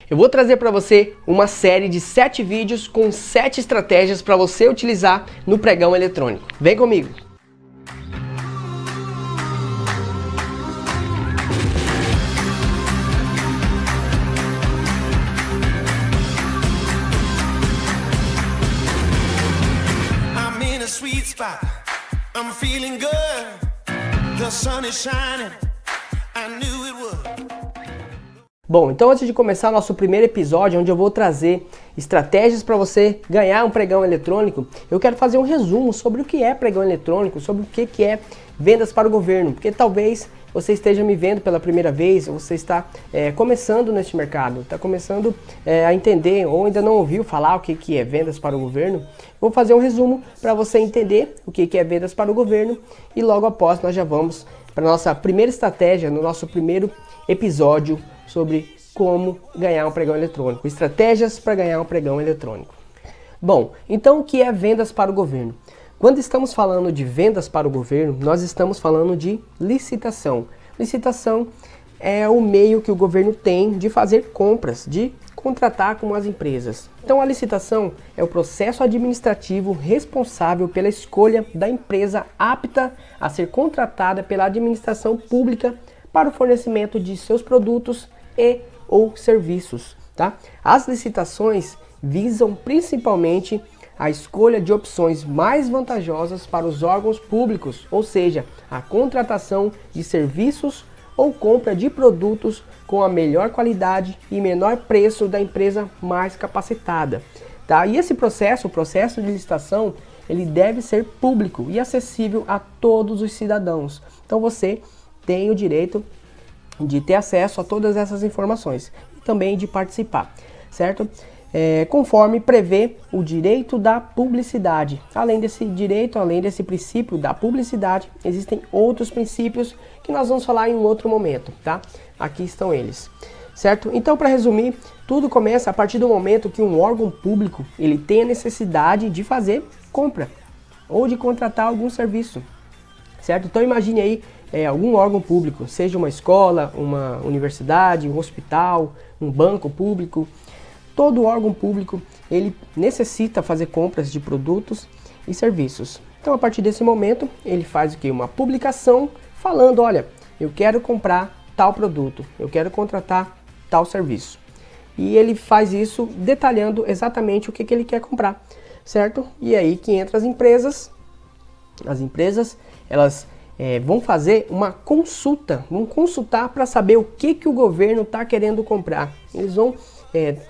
Eu vou trazer para você uma série de 7 vídeos com 7 estratégias para você utilizar no pregão eletrônico. Vem comigo! Sweet spot, I'm feeling good. The sun is shining. I knew it would. Bom, então antes de começar nosso primeiro episódio, onde eu vou trazer estratégias para você ganhar um pregão eletrônico, eu quero fazer um resumo sobre o que é pregão eletrônico, sobre o que é vendas para o governo, porque talvez você esteja me vendo pela primeira vez, ou você está começando neste mercado, está começando a entender ou ainda não ouviu falar o que é vendas para o governo. Vou fazer um resumo para você entender o que é vendas para o governo e logo após nós já vamos para a nossa primeira estratégia, no nosso primeiro episódio sobre como ganhar um pregão eletrônico, estratégias para ganhar um pregão eletrônico. Bom, então o que é vendas para o governo? Quando estamos falando de vendas para o governo, nós estamos falando de licitação. Licitação é o meio que o governo tem de fazer compras, de contratar com as empresas. Então a licitação é o processo administrativo responsável pela escolha da empresa apta a ser contratada pela administração pública para o fornecimento de seus produtos e ou serviços. Tá? As licitações visam principalmente a escolha de opções mais vantajosas para os órgãos públicos, ou seja, a contratação de serviços ou compra de produtos com a melhor qualidade e menor preço da empresa mais capacitada. Tá? E esse processo, o processo de licitação, ele deve ser público e acessível a todos os cidadãos. Então você tem o direito de ter acesso a todas essas informações e também de participar, certo? Conforme prevê o direito da publicidade. Além desse direito, além desse princípio da publicidade, existem outros princípios que nós vamos falar em um outro momento, tá? Aqui estão eles, certo? Então, para resumir, tudo começa a partir do momento que um órgão público ele tem a necessidade de fazer compra ou de contratar algum serviço, certo? Então, imagine aí algum órgão público, seja uma escola, uma universidade, um hospital, um banco público. Todo órgão público ele necessita fazer compras de produtos e serviços. Então, a partir desse momento, ele faz o quê? Uma publicação falando, olha, eu quero comprar tal produto, eu quero contratar tal serviço. E ele faz isso detalhando exatamente o que ele quer comprar, certo? E aí que entra as empresas. As empresas, elas vão fazer uma consulta, vão consultar para saber o que o governo está querendo comprar. Eles vão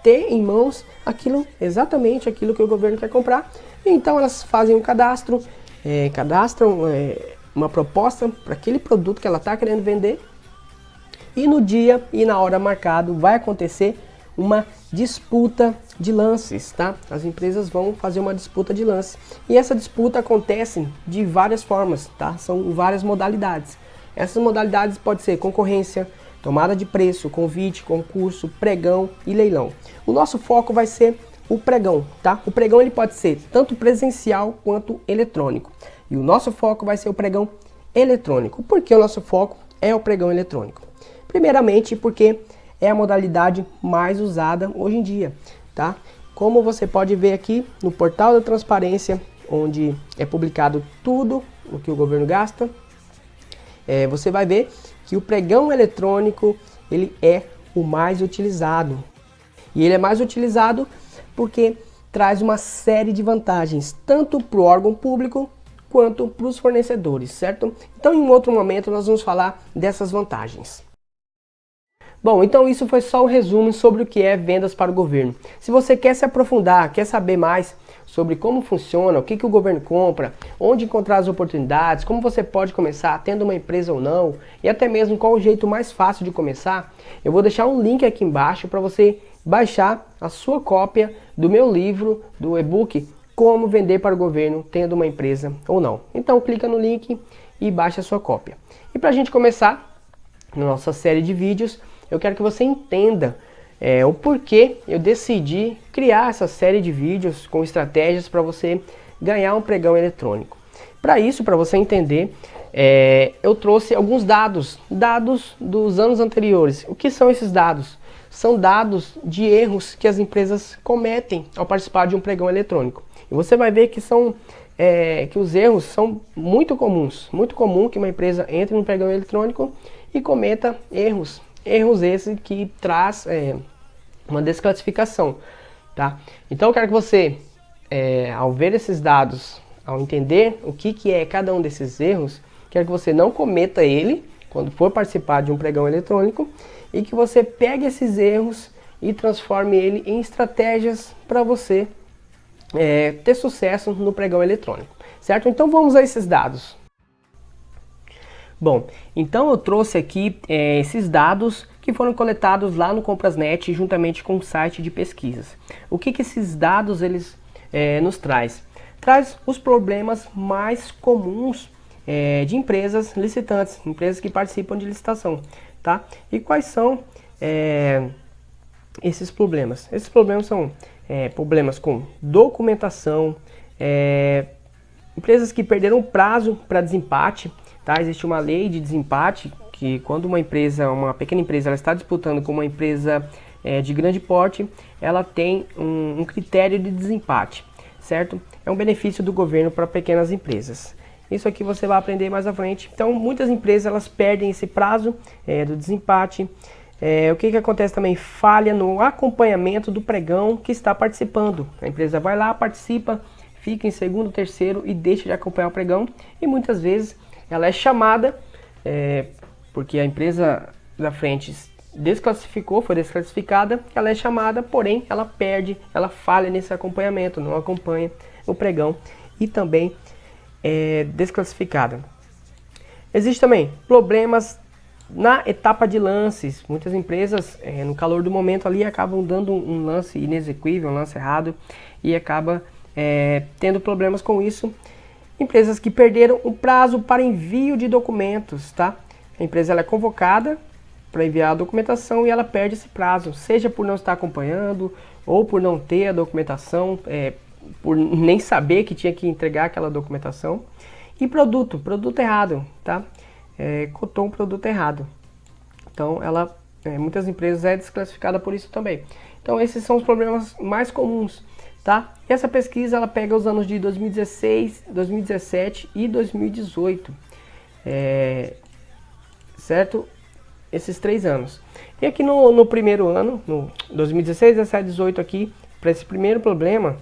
ter em mãos exatamente aquilo que o governo quer comprar. E então elas fazem um cadastro, cadastram uma proposta para aquele produto que ela está querendo vender. E no dia e na hora marcado vai acontecer uma disputa de lances, tá? As empresas vão fazer uma disputa de lances. E essa disputa acontece de várias formas, tá? São várias modalidades. Essas modalidades podem ser concorrência, tomada de preço, convite, concurso, pregão e leilão. O nosso foco vai ser o pregão, tá? O pregão ele pode ser tanto presencial quanto eletrônico. E o nosso foco vai ser o pregão eletrônico. Por que o nosso foco é o pregão eletrônico? Primeiramente porque é a modalidade mais usada hoje em dia, tá? Como você pode ver aqui no portal da transparência, onde é publicado tudo o que o governo gasta, você vai ver que o pregão eletrônico ele é o mais utilizado. E ele é mais utilizado porque traz uma série de vantagens, tanto para o órgão público quanto para os fornecedores, certo? Então, em um outro momento, nós vamos falar dessas vantagens. Bom, então isso foi só um resumo sobre o que é vendas para o governo. Se você quer se aprofundar, quer saber mais sobre como funciona, o que o governo compra, onde encontrar as oportunidades, como você pode começar tendo uma empresa ou não, e até mesmo qual o jeito mais fácil de começar, eu vou deixar um link aqui embaixo para você baixar a sua cópia do meu livro, do e-book, Como Vender para o Governo Tendo uma Empresa ou Não. Então clica no link e baixa a sua cópia. E para a gente começar na nossa série de vídeos, eu quero que você entenda o porquê eu decidi criar essa série de vídeos com estratégias para você ganhar um pregão eletrônico. Para isso, para você entender, eu trouxe alguns dados dos anos anteriores. O que são esses dados? são dados de erros que as empresas cometem ao participar de um pregão eletrônico. E você vai ver que que os erros são muito comuns. Muito comum que uma empresa entre no pregão eletrônico e cometa erros. Erros esses que traz uma desclassificação. Tá? Então eu quero que você, ao ver esses dados, ao entender o que é cada um desses erros, quero que você não cometa ele quando for participar de um pregão eletrônico e que você pegue esses erros e transforme ele em estratégias para você ter sucesso no pregão eletrônico, certo? Então vamos a esses dados. Bom, então eu trouxe aqui esses dados que foram coletados lá no Comprasnet juntamente com o site de pesquisas. O que esses dados eles nos traz? Traz os problemas mais comuns de empresas licitantes, empresas que participam de licitação, tá? E quais são esses problemas? Esses problemas são problemas com documentação, empresas que perderam prazo para desempate, tá? Existe uma lei de desempate que quando uma pequena empresa ela está disputando com uma empresa de grande porte, ela tem um critério de desempate, certo? É um benefício do governo para pequenas empresas. Isso aqui você vai aprender mais à frente. Então, muitas empresas elas perdem esse prazo do desempate. O que acontece também? Falha no acompanhamento do pregão que está participando. A empresa vai lá, participa, fica em segundo, terceiro e deixa de acompanhar o pregão. E muitas vezes ela é chamada, porque a empresa da frente foi desclassificada, ela é chamada, porém ela perde, ela falha nesse acompanhamento, não acompanha o pregão e também é desclassificada. Existem também problemas na etapa de lances. Muitas empresas, no calor do momento ali, acabam dando um lance inexequível, um lance errado, e acaba tendo problemas com isso. Empresas que perderam o prazo para envio de documentos, tá? A empresa ela é convocada para enviar a documentação e ela perde esse prazo, seja por não estar acompanhando ou por não ter a documentação, por nem saber que tinha que entregar aquela documentação. E produto errado, tá? Cotou um produto errado. Então, muitas empresas é desclassificada por isso também. Então, esses são os problemas mais comuns, tá? E essa pesquisa, ela pega os anos de 2016, 2017 e 2018, certo? Esses 3 anos. E aqui no primeiro ano, no 2016, 17, 18 aqui, para esse primeiro problema,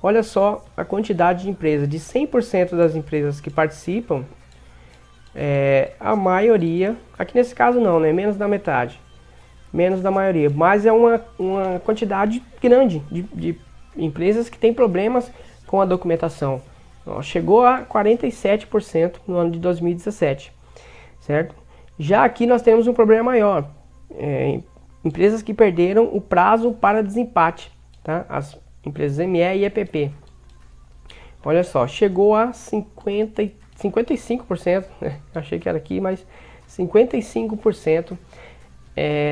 olha só a quantidade de empresas. De 100% das empresas que participam, a maioria, aqui nesse caso não, né? Menos da metade, menos da maioria, mas é uma quantidade grande de empresas que têm problemas com a documentação. Chegou a 47% no ano de 2017, certo? Já aqui nós temos um problema maior, empresas que perderam o prazo para desempate, tá? As empresas ME e EPP. Olha só, chegou a 55%, né? Achei que era aqui, mas 55%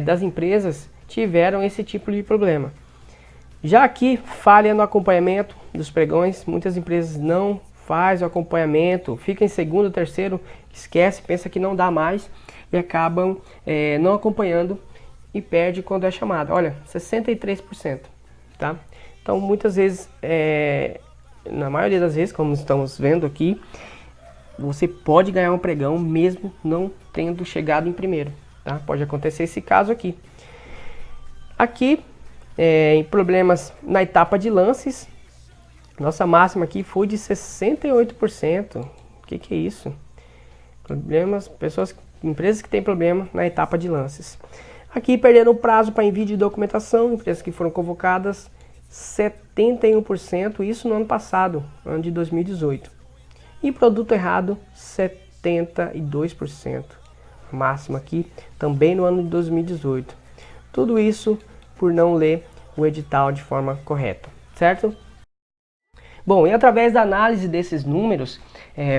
das empresas tiveram esse tipo de problema. Já aqui, falha no acompanhamento dos pregões, muitas empresas não fazem o acompanhamento, fica em segundo, terceiro, esquece, pensa que não dá mais e acabam não acompanhando e perde quando é chamado. Olha, 63%, tá? Então, muitas vezes, na maioria das vezes, como estamos vendo aqui, você pode ganhar um pregão mesmo não tendo chegado em primeiro, tá? Pode acontecer esse caso aqui. Aqui, em problemas na etapa de lances, nossa máxima aqui foi de 68%. O que é isso? Problemas, empresas que têm problema na etapa de lances. Aqui perderam o prazo para envio de documentação, empresas que foram convocadas, 71%, isso no ano passado, ano de 2018. E produto errado, 72%. Máxima aqui, também no ano de 2018. Tudo isso por não ler o edital de forma correta, certo? Bom, e através da análise desses números,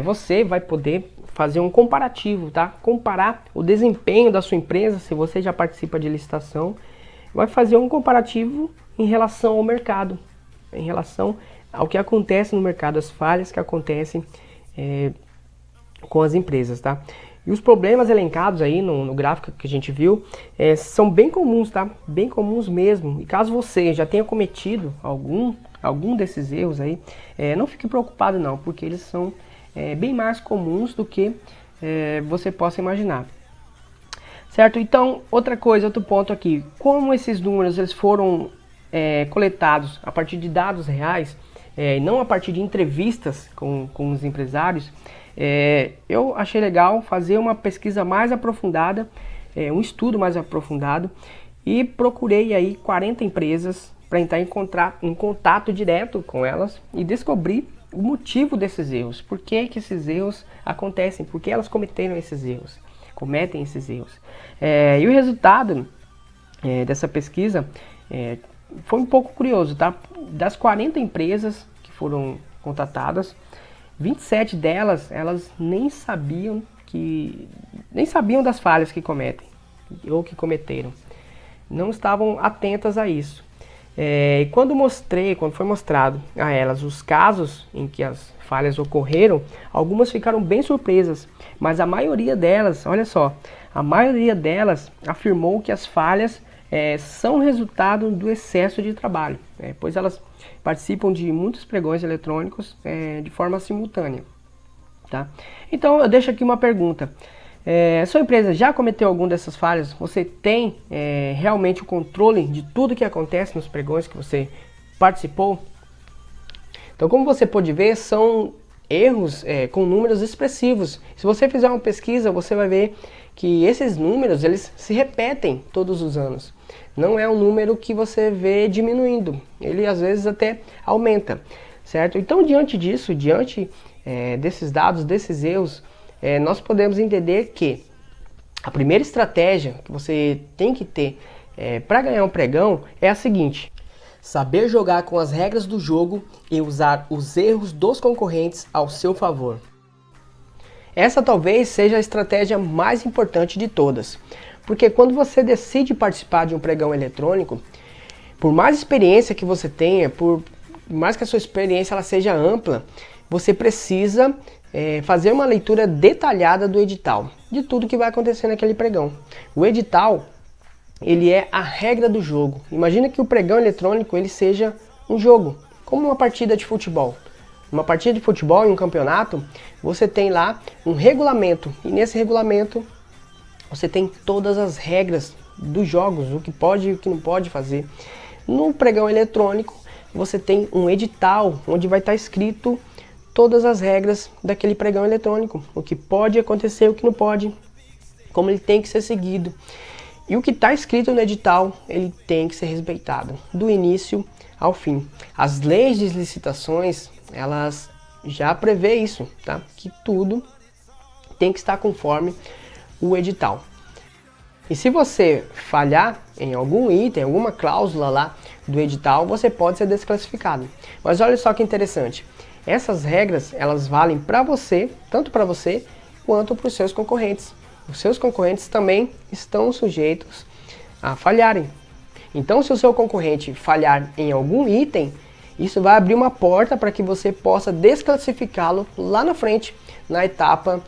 você vai poder fazer um comparativo, tá? Comparar o desempenho da sua empresa, se você já participa de licitação, vai fazer um comparativo em relação ao mercado, em relação ao que acontece no mercado, as falhas que acontecem com as empresas, tá? E os problemas elencados aí no gráfico que a gente viu são bem comuns, tá? Bem comuns mesmo. E caso você já tenha cometido algum desses erros aí, não fique preocupado não, porque eles são bem mais comuns do que você possa imaginar. Certo? Então, outro ponto aqui. Como esses números eles foram coletados a partir de dados reais, e não a partir de entrevistas com os empresários, eu achei legal fazer uma pesquisa mais aprofundada, um estudo mais aprofundado, e procurei aí 40 empresas para entrar em contato direto com elas e descobrir o motivo desses erros. Por que esses erros acontecem? Por que elas cometem esses erros? E o resultado dessa pesquisa foi um pouco curioso, tá? Das 40 empresas que foram contatadas, 27 delas, elas nem sabiam das falhas que cometem ou que cometeram. Não estavam atentas a isso. E quando foi mostrado a elas os casos em que as falhas ocorreram, algumas ficaram bem surpresas, mas a maioria delas, olha só, a maioria delas afirmou que as falhas são resultado do excesso de trabalho, pois elas participam de muitos pregões eletrônicos de forma simultânea. Tá? Então eu deixo aqui uma pergunta. Sua empresa já cometeu alguma dessas falhas? Você tem realmente o controle de tudo que acontece nos pregões que você participou? Então, como você pode ver, são erros com números expressivos. Se você fizer uma pesquisa, você vai ver que esses números eles se repetem todos os anos. Não é um número que você vê diminuindo, ele às vezes até aumenta, certo? Então, diante desses dados, desses erros, nós podemos entender que a primeira estratégia que você tem que ter para ganhar um pregão é a seguinte: saber jogar com as regras do jogo e usar os erros dos concorrentes ao seu favor. Essa talvez seja a estratégia mais importante de todas, porque quando você decide participar de um pregão eletrônico, por mais experiência que você tenha, por mais que a sua experiência ela seja ampla, você precisa fazer uma leitura detalhada do edital, de tudo que vai acontecer naquele pregão. O edital, ele é a regra do jogo. Imagina que o pregão eletrônico ele seja um jogo, como uma partida de futebol. Uma partida de futebol em um campeonato, você tem lá um regulamento, e nesse regulamento você tem todas as regras dos jogos, o que pode e o que não pode fazer. No pregão eletrônico, você tem um edital onde vai estar escrito todas as regras daquele pregão eletrônico, o que pode acontecer, o que não pode, como ele tem que ser seguido. E o que está escrito no edital, ele tem que ser respeitado, do início ao fim. As leis de licitações, elas já prevê isso, tá? Que tudo tem que estar conforme o edital. E se você falhar em algum item, alguma cláusula lá do edital, você pode ser desclassificado. Mas olha só que interessante, essas regras, elas valem para você, tanto para você, quanto para os seus concorrentes. Os seus concorrentes também estão sujeitos a falharem. Então, se o seu concorrente falhar em algum item, isso vai abrir uma porta para que você possa desclassificá-lo lá na frente, na etapa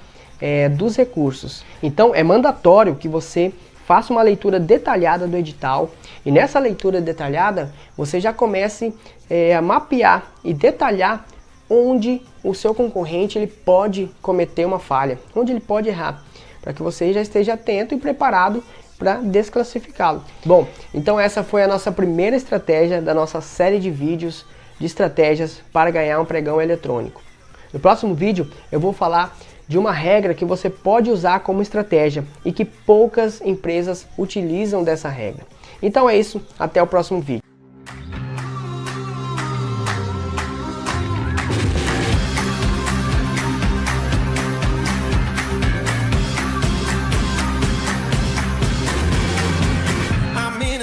dos recursos. Então, é mandatório que você faça uma leitura detalhada do edital, e nessa leitura detalhada, você já comece a mapear e detalhar onde o seu concorrente ele pode cometer uma falha, onde ele pode errar, para que você já esteja atento e preparado para desclassificá-lo. Bom, então essa foi a nossa primeira estratégia da nossa série de vídeos de estratégias para ganhar um pregão eletrônico. No próximo vídeo eu vou falar de uma regra que você pode usar como estratégia e que poucas empresas utilizam dessa regra. Então é isso, até o próximo vídeo.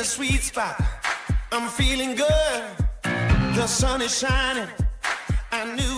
Sweet spot, I'm feeling good, the sun is shining, I knew